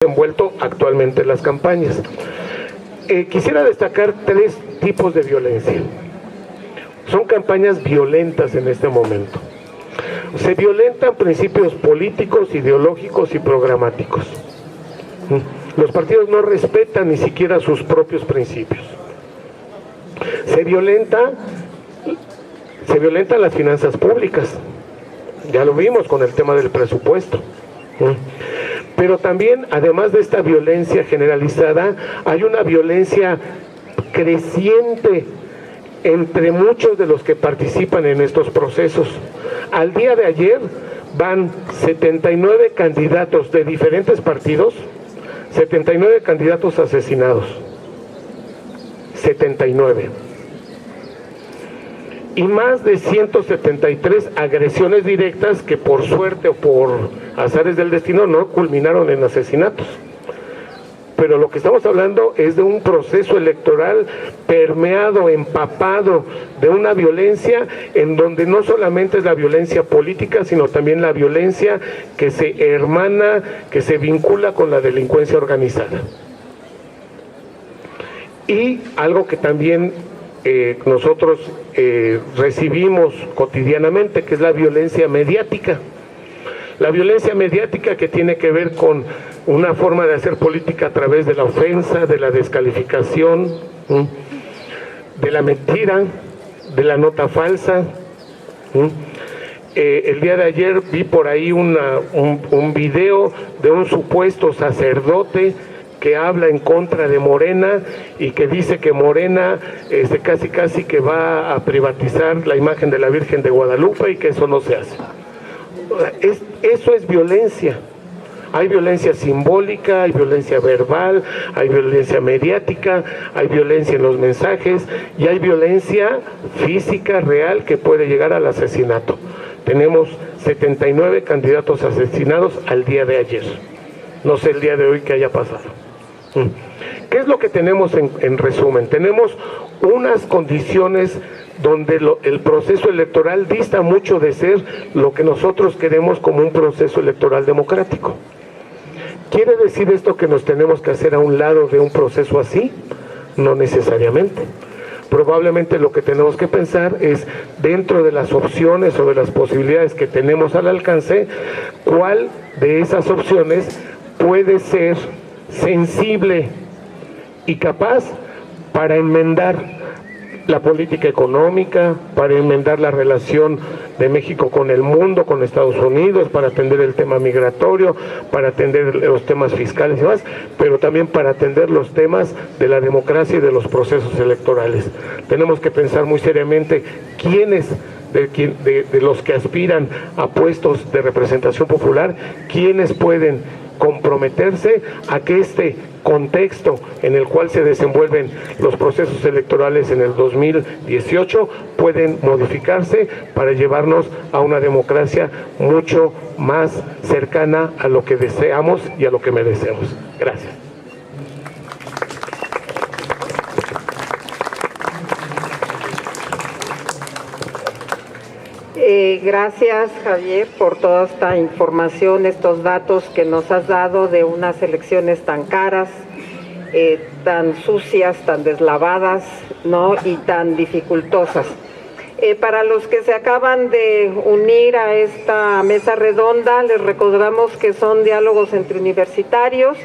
envuelto actualmente las campañas. Quisiera destacar 3 tipos de violencia. Son campañas violentas en este momento. Se violentan principios políticos, ideológicos y programáticos. Los partidos no respetan ni siquiera sus propios principios. Se violentan las finanzas públicas. Ya lo vimos con el tema del presupuesto. Pero también, además de esta violencia generalizada, hay una violencia creciente entre muchos de los que participan en estos procesos. Al día de ayer van 79 candidatos de diferentes partidos, 79 candidatos asesinados. 79. Y más de 173 agresiones directas que por suerte o por azares del destino no culminaron en asesinatos. Pero lo que estamos hablando es de un proceso electoral permeado, empapado de una violencia en donde no solamente es la violencia política, sino también la violencia que se hermana, que se vincula con la delincuencia organizada. Y algo que también nosotros recibimos cotidianamente, que es la violencia mediática. La violencia mediática que tiene que ver con una forma de hacer política a través de la ofensa, de la descalificación, de la mentira, de la nota falsa. El día de ayer vi por ahí un video de un supuesto sacerdote que habla en contra de Morena y que dice que Morena casi que va a privatizar la imagen de la Virgen de Guadalupe y que eso no se hace. Eso es violencia. Hay violencia simbólica, hay violencia verbal, hay violencia mediática, hay violencia en los mensajes y hay violencia física real que puede llegar al asesinato. Tenemos 79 candidatos asesinados al día de ayer. No sé el día de hoy qué haya pasado. ¿Qué es lo que tenemos en resumen? Tenemos unas condiciones donde el proceso electoral dista mucho de ser lo que nosotros queremos como un proceso electoral democrático. ¿Quiere decir esto que nos tenemos que hacer a un lado de un proceso así? No necesariamente. Probablemente lo que tenemos que pensar es, dentro de las opciones o de las posibilidades que tenemos al alcance, cuál de esas opciones puede ser sensible y capaz para enmendar la política económica, para enmendar la relación de México con el mundo, con Estados Unidos, para atender el tema migratorio, para atender los temas fiscales y demás, pero también para atender los temas de la democracia y de los procesos electorales. Tenemos que pensar muy seriamente quiénes de los que aspiran a puestos de representación popular, quiénes pueden comprometerse a que este contexto en el cual se desenvuelven los procesos electorales en el 2018 pueden modificarse para llevarnos a una democracia mucho más cercana a lo que deseamos y a lo que merecemos. Gracias. Gracias, Javier, por toda esta información, estos datos que nos has dado de unas elecciones tan caras, tan sucias, tan deslavadas, ¿no? Y tan dificultosas. Para los que se acaban de unir a esta mesa redonda, les recordamos que son diálogos entre universitarios,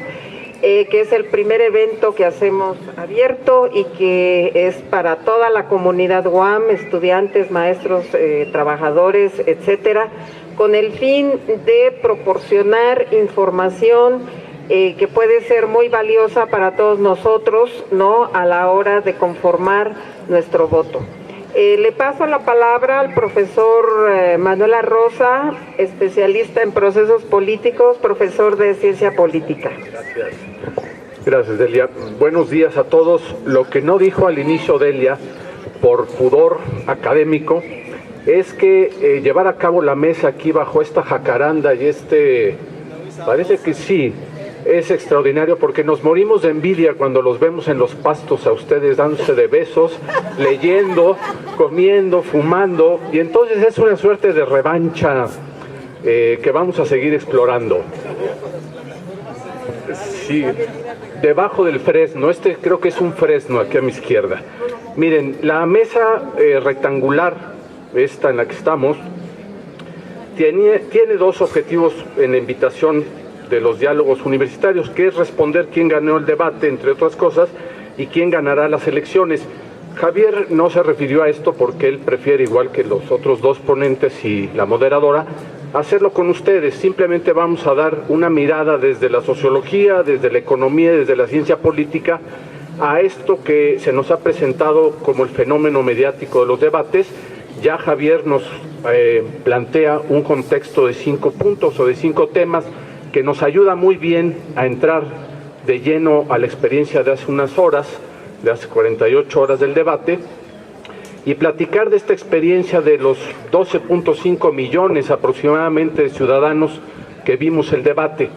que es el primer evento que hacemos abierto y que es para toda la comunidad UAM, estudiantes, maestros, trabajadores, etcétera, con el fin de proporcionar información que puede ser muy valiosa para todos nosotros, ¿no?, a la hora de conformar nuestro voto. Le paso la palabra al profesor Manuel Arroza, especialista en procesos políticos, profesor de Ciencia Política. Gracias. Gracias, Delia. Buenos días a todos. Lo que no dijo al inicio Delia, por pudor académico, es que llevar a cabo la mesa aquí bajo esta jacaranda y parece que sí, es extraordinario porque nos morimos de envidia cuando los vemos en los pastos a ustedes dándose de besos, leyendo, comiendo, fumando, y entonces es una suerte de revancha que vamos a seguir explorando. Sí, debajo del fresno, creo que es un fresno aquí a mi izquierda. Miren, la mesa rectangular, esta en la que estamos, tiene dos objetivos en la invitación de los diálogos universitarios, que es responder quién ganó el debate, entre otras cosas, y quién ganará las elecciones. Javier no se refirió a esto porque él prefiere, igual que los otros dos ponentes y la moderadora, hacerlo con ustedes. Simplemente vamos a dar una mirada desde la sociología, desde la economía, desde la ciencia política, a esto que se nos ha presentado como el fenómeno mediático de los debates. Ya Javier nos plantea un contexto de 5 puntos o de 5 temas que nos ayuda muy bien a entrar de lleno a la experiencia de hace unas horas, de hace 48 horas del debate, y platicar de esta experiencia de los 12.5 millones aproximadamente de ciudadanos que vimos el debate,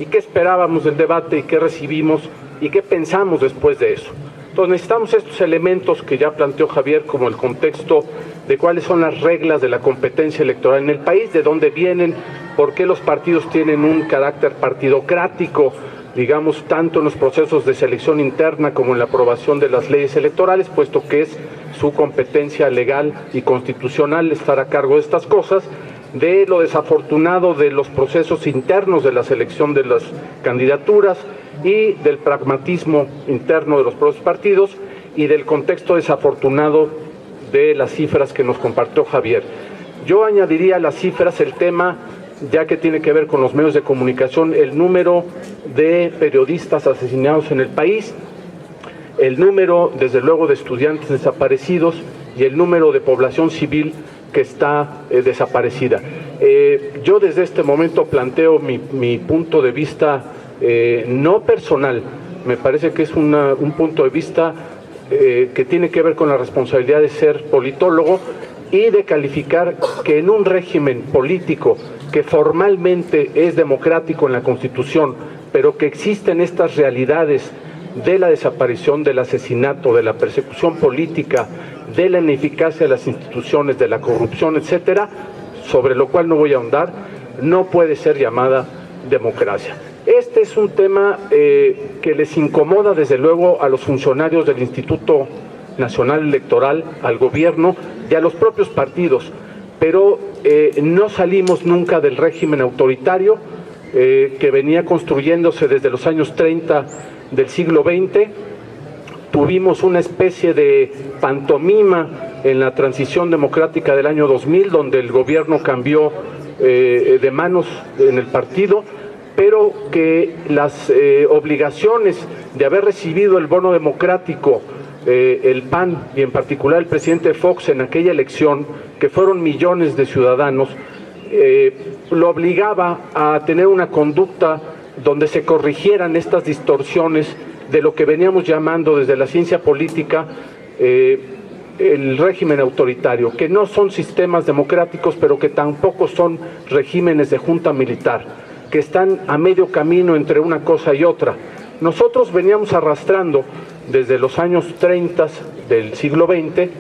y qué esperábamos del debate, y qué recibimos, y qué pensamos después de eso. Entonces necesitamos estos elementos que ya planteó Javier, como el contexto de cuáles son las reglas de la competencia electoral en el país, de dónde vienen, por qué los partidos tienen un carácter partidocrático, digamos, tanto en los procesos de selección interna como en la aprobación de las leyes electorales, puesto que es su competencia legal y constitucional estar a cargo de estas cosas, de lo desafortunado de los procesos internos de la selección de las candidaturas y del pragmatismo interno de los propios partidos y del contexto desafortunado de las cifras que nos compartió Javier. Yo añadiría a las cifras el tema, ya que tiene que ver con los medios de comunicación, el número de periodistas asesinados en el país, el número, desde luego, de estudiantes desaparecidos y el número de población civil que está desaparecida. Yo desde este momento planteo mi punto de vista no personal, me parece que es un punto de vista que tiene que ver con la responsabilidad de ser politólogo y de calificar que en un régimen político que formalmente es democrático en la Constitución, pero que existen estas realidades de la desaparición, del asesinato, de la persecución política, de la ineficacia de las instituciones, de la corrupción, etcétera, sobre lo cual no voy a ahondar, no puede ser llamada democracia. Este es un tema que les incomoda desde luego a los funcionarios del Instituto Nacional Electoral, al gobierno y a los propios partidos, pero no salimos nunca del régimen autoritario que venía construyéndose desde los años 30 del siglo XX. Tuvimos una especie de pantomima en la transición democrática del año 2000, donde el gobierno cambió de manos en el partido, pero que las obligaciones de haber recibido el bono democrático, el PAN y en particular el presidente Fox en aquella elección, que fueron millones de ciudadanos, lo obligaba a tener una conducta donde se corrigieran estas distorsiones de lo que veníamos llamando desde la ciencia política el régimen autoritario, que no son sistemas democráticos, pero que tampoco son regímenes de junta militar, que están a medio camino entre una cosa y otra. Nosotros veníamos arrastrando desde los años 30 del siglo XX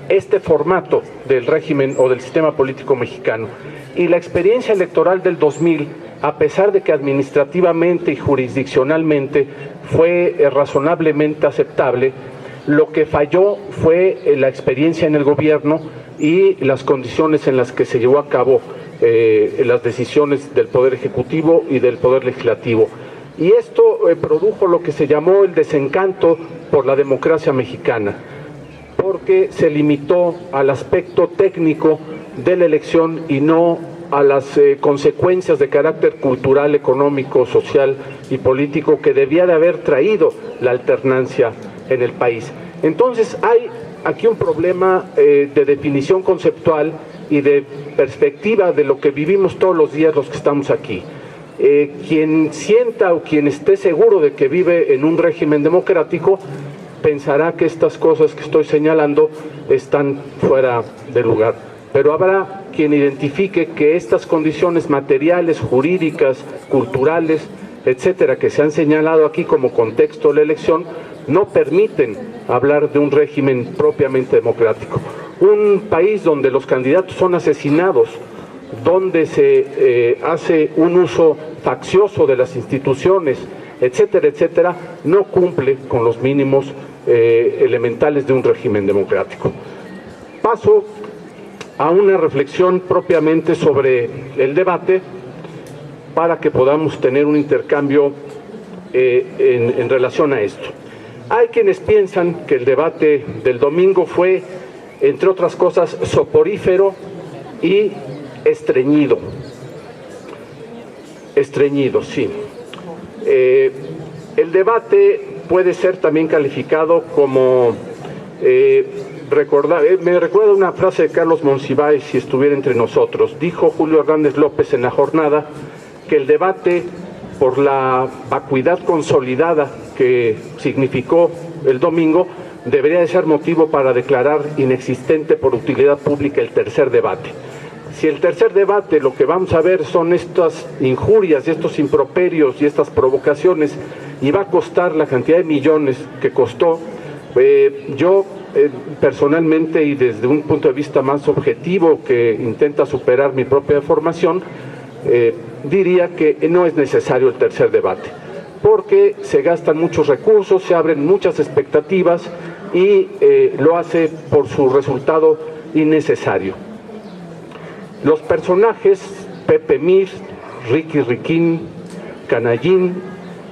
este formato del régimen o del sistema político mexicano, y la experiencia electoral del 2000, a pesar de que administrativamente y jurisdiccionalmente fue razonablemente aceptable, lo que falló fue la experiencia en el gobierno y las condiciones en las que se llevó a cabo las decisiones del Poder Ejecutivo y del Poder Legislativo. Y esto produjo lo que se llamó el desencanto por la democracia mexicana, porque se limitó al aspecto técnico de la elección y no a las consecuencias de carácter cultural, económico, social y político que debía de haber traído la alternancia en el país. Entonces hay aquí un problema de definición conceptual y de perspectiva de lo que vivimos todos los días los que estamos aquí. Quien sienta o quien esté seguro de que vive en un régimen democrático pensará que estas cosas que estoy señalando están fuera de lugar, pero habrá quien identifique que estas condiciones materiales, jurídicas, culturales, etcétera, que se han señalado aquí como contexto de la elección, no permiten hablar de un régimen propiamente democrático. Un país donde los candidatos son asesinados, donde se hace un uso faccioso de las instituciones, etcétera, etcétera, no cumple con los mínimos elementales de un régimen democrático. Paso a una reflexión propiamente sobre el debate para que podamos tener un intercambio en relación a esto. Hay quienes piensan que el debate del domingo fue, entre otras cosas, soporífero y estreñido. Estreñido, sí. El debate puede ser también calificado como, me recuerda una frase de Carlos Monsiváis, si estuviera entre nosotros. Dijo Julio Hernández López en la jornada que el debate, por la vacuidad consolidada que significó el domingo, debería de ser motivo para declarar inexistente por utilidad pública el tercer debate. Si el tercer debate lo que vamos a ver son estas injurias, estos improperios y estas provocaciones, y va a costar la cantidad de millones que costó, yo personalmente y desde un punto de vista más objetivo que intenta superar mi propia formación, diría que no es necesario el tercer debate, porque se gastan muchos recursos, se abren muchas expectativas y lo hace por su resultado innecesario. Los personajes, Pepe Mir, Ricky Riquín, Canallín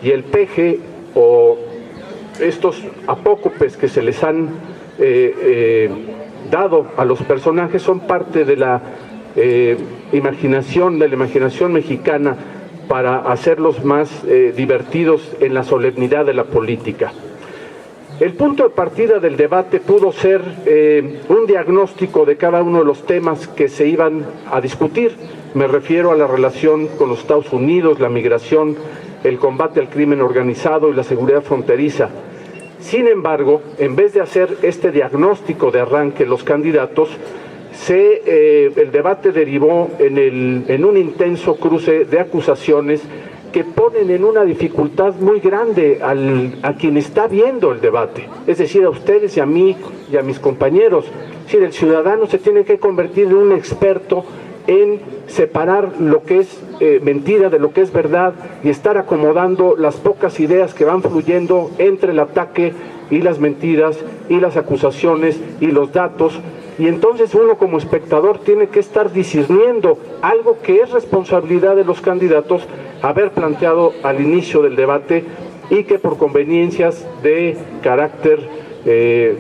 y el Peje, o estos apócopes que se les han dado a los personajes, son parte de la imaginación mexicana para hacerlos más divertidos en la solemnidad de la política. El punto de partida del debate pudo ser un diagnóstico de cada uno de los temas que se iban a discutir. Me refiero a la relación con los Estados Unidos, la migración, el combate al crimen organizado y la seguridad fronteriza. Sin embargo, en vez de hacer este diagnóstico de arranque los candidatos, el debate derivó en un intenso cruce de acusaciones que ponen en una dificultad muy grande a quien está viendo el debate, es decir, a ustedes y a mí y a mis compañeros. Es decir, el ciudadano se tiene que convertir en un experto en separar lo que es mentira de lo que es verdad y estar acomodando las pocas ideas que van fluyendo entre el ataque y las mentiras y las acusaciones y los datos. Y entonces uno como espectador tiene que estar discerniendo algo que es responsabilidad de los candidatos haber planteado al inicio del debate y que por conveniencias de carácter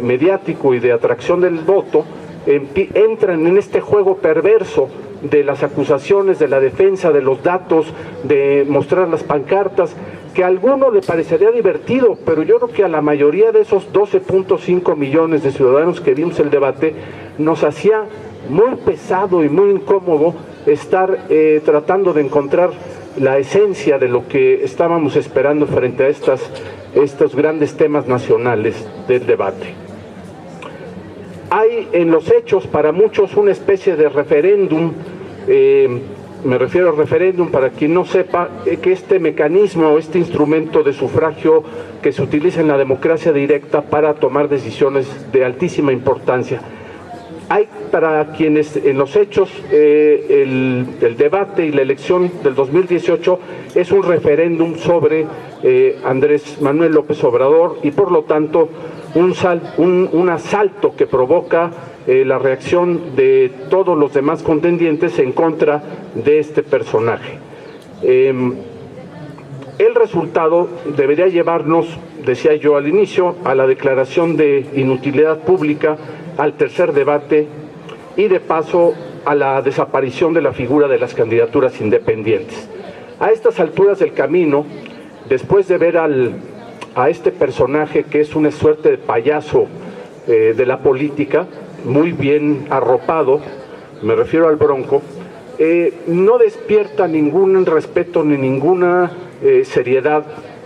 mediático y de atracción del voto entran en este juego perverso de las acusaciones, de la defensa, de los datos, de mostrar las pancartas, que a alguno le parecería divertido, pero yo creo que a la mayoría de esos 12.5 millones de ciudadanos que vimos el debate nos hacía muy pesado y muy incómodo estar tratando de encontrar la esencia de lo que estábamos esperando frente a estos grandes temas nacionales del debate. Hay en los hechos para muchos una especie de referéndum, me refiero al referéndum para quien no sepa que este mecanismo, este instrumento de sufragio que se utiliza en la democracia directa para tomar decisiones de altísima importancia. Hay para quienes en los hechos el debate y la elección del 2018 es un referéndum sobre Andrés Manuel López Obrador y por lo tanto un asalto que provoca la reacción de todos los demás contendientes en contra de este personaje. El resultado debería llevarnos, decía yo al inicio, a la declaración de inutilidad pública, al tercer debate y de paso a la desaparición de la figura de las candidaturas independientes. A estas alturas del camino, después de ver a este personaje que es una suerte de payaso de la política, muy bien arropado, me refiero al Bronco, no despierta ningún respeto ni ninguna seriedad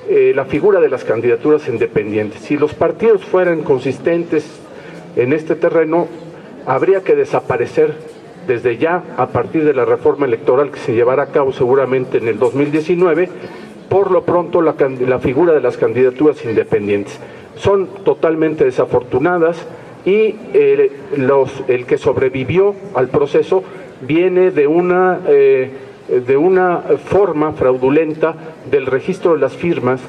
la figura de las candidaturas independientes. Si los partidos fueran consistentes en este terreno, habría que desaparecer desde ya a partir de la reforma electoral que se llevará a cabo seguramente en el 2019, por lo pronto la figura de las candidaturas independientes. Son totalmente desafortunadas y el que sobrevivió al proceso viene de una de una forma fraudulenta del registro de las firmas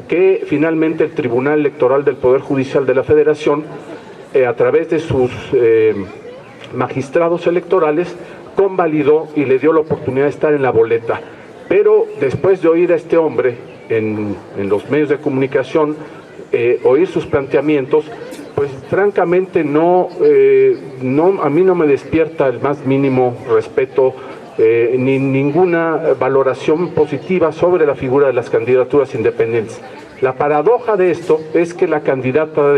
que finalmente el Tribunal Electoral del Poder Judicial de la Federación, a través de sus magistrados electorales, convalidó y le dio la oportunidad de estar en la boleta. Pero después de oír a este hombre en los medios de comunicación, oír sus planteamientos, pues francamente a mí no me despierta el más mínimo respeto ni ninguna valoración positiva sobre la figura de las candidaturas independientes. La paradoja de esto es que la candidata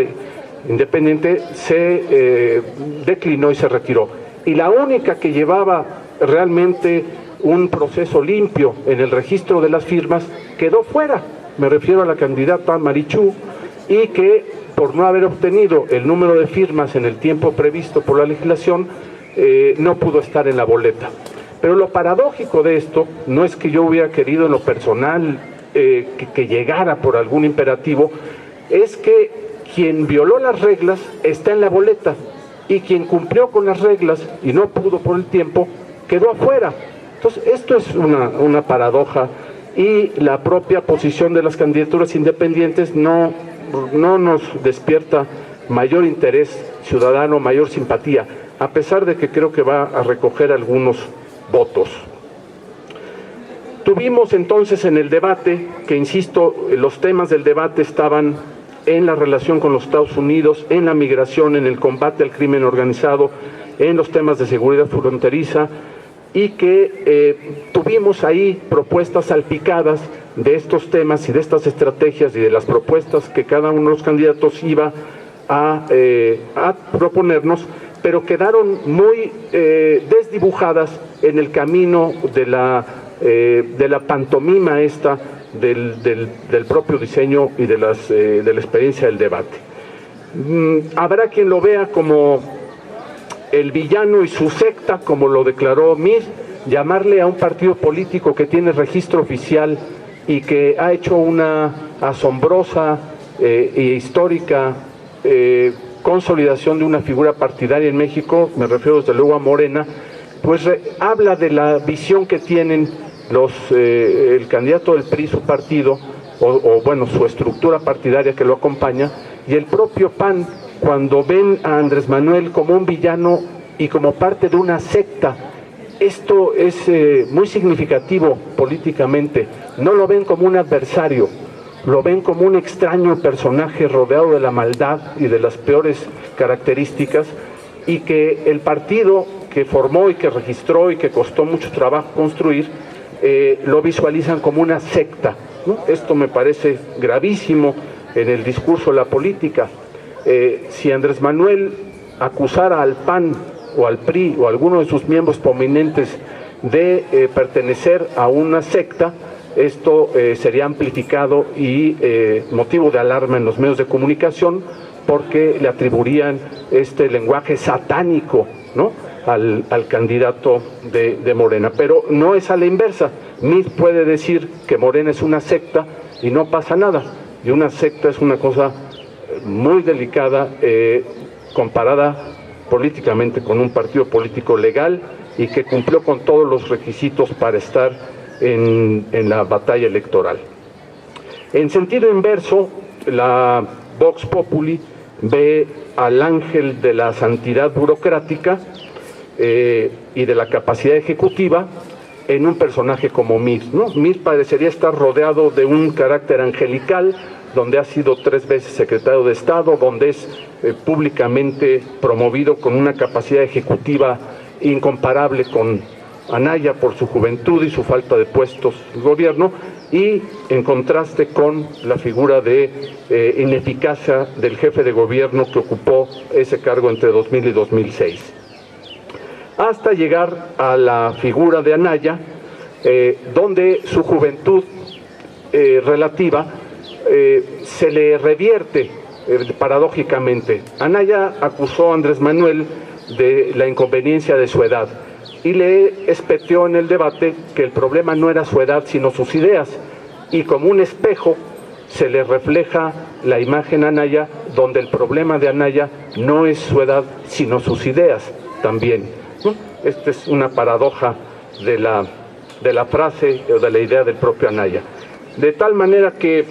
independiente se declinó y se retiró. Y la única que llevaba realmente un proceso limpio en el registro de las firmas quedó fuera. Me refiero a la candidata Marichú, y que por no haber obtenido el número de firmas en el tiempo previsto por la legislación, no pudo estar en la boleta. Pero lo paradójico de esto no es que yo hubiera querido en lo personal que llegara por algún imperativo, es que quien violó las reglas está en la boleta y quien cumplió con las reglas y no pudo por el tiempo quedó afuera. Entonces esto es una paradoja, y la propia posición de las candidaturas independientes no nos despierta mayor interés ciudadano, mayor simpatía, a pesar de que creo que va a recoger algunos votos. Tuvimos entonces en el debate, que insisto, los temas del debate estaban en la relación con los Estados Unidos, en la migración, en el combate al crimen organizado, en los temas de seguridad fronteriza, y que tuvimos ahí propuestas salpicadas de estos temas y de estas estrategias y de las propuestas que cada uno de los candidatos iba a proponernos, pero quedaron muy desdibujadas en el camino de la pantomima esta del propio diseño y de la experiencia del debate. Habrá quien lo vea como el villano y su secta, como lo declaró Mir, llamarle a un partido político que tiene registro oficial y que ha hecho una asombrosa e histórica consolidación de una figura partidaria en México, me refiero desde luego a Morena, pues habla de la visión que tienen el candidato del PRI, su partido, o bueno, su estructura partidaria que lo acompaña, y el propio PAN, cuando ven a Andrés Manuel como un villano y como parte de una secta. Esto es muy significativo políticamente. No lo ven como un adversario, lo ven como un extraño personaje rodeado de la maldad y de las peores características, y que el partido que formó y que registró y que costó mucho trabajo construir, lo visualizan como una secta, ¿no? Esto me parece gravísimo en el discurso de la política. Si Andrés Manuel acusara al PAN o al PRI o a alguno de sus miembros prominentes de pertenecer a una secta, esto sería amplificado y motivo de alarma en los medios de comunicación, porque le atribuirían este lenguaje satánico, ¿no?, al candidato de Morena. Pero no es a la inversa. Mir puede decir que Morena es una secta y no pasa nada, y una secta es una cosa muy delicada comparada políticamente con un partido político legal y que cumplió con todos los requisitos para estar en la batalla electoral. En sentido inverso, la Vox Populi ve al ángel de la santidad burocrática y de la capacidad ejecutiva en un personaje como Mir, ¿no? Mir parecería estar rodeado de un carácter angelical, donde ha sido 3 veces secretario de Estado, donde es públicamente promovido con una capacidad ejecutiva incomparable con Anaya por su juventud y su falta de puestos en gobierno, y en contraste con la figura de ineficacia del jefe de gobierno que ocupó ese cargo entre 2000 y 2006. Hasta llegar a la figura de Anaya, donde su juventud relativa se le revierte paradójicamente. Anaya acusó a Andrés Manuel de la inconveniencia de su edad y le espetió en el debate que el problema no era su edad sino sus ideas, y como un espejo se le refleja la imagen a Anaya, donde el problema de Anaya no es su edad sino sus ideas también, ¿no? Esta es una paradoja de la de la frase o de la idea del propio Anaya. De tal manera que